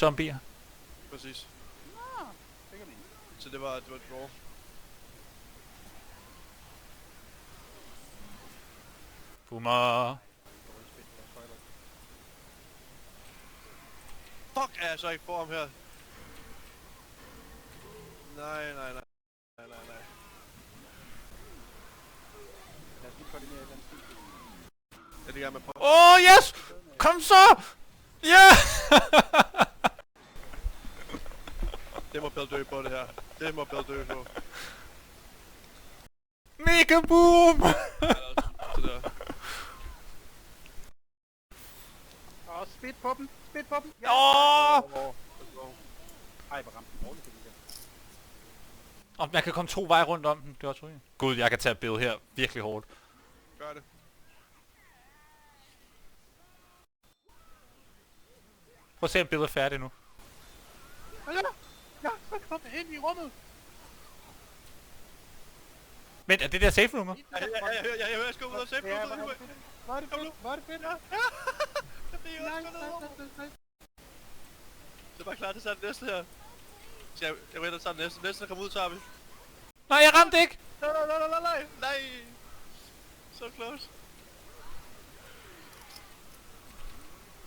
zombier. Præcis. Nå, det kan man. Så det var et draw. Boomer. Fuck, er jeg så ikke for ham her? Nej. Lad os lige koordinere den stil. Jeg er lige gang med på. Yes! Kom så! Ja! Det må Bill dø på det her. Det må Bill dø på. Mega boom! Det der. Og spid på dem. Spid på dem. Åh! Ej, hvor ramte den dårligt, det der. Og jeg kan komme 2 veje rundt om den. Det var også rigtigt. Gud, jeg kan tage Bill her virkelig hårdt. Gør det. Prøv at se, om Bill er færdig nu. Ja, så kom ind i rummet. Men er det der safe room? Jeg hører, jeg skal ud og sætte Ja, ud. hvor er det fedt. Hvor er det fedt. Ja. Det er jo også så bare klar til sådan næste her. Så jeg venter sådan næste. Næste der kommer ud, tager vi. Nej, jeg ramte ikke! Nej. So close.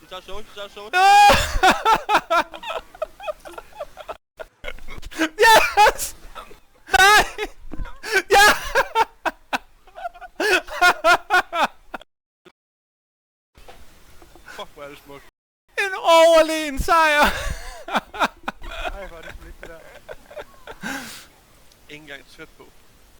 De tager show. Yes! Nej! Ja! Fuck, hvor er det smukt. En overlegen sejr! Ej, hvor er det fedt, det der. Ingen gang tvæt på.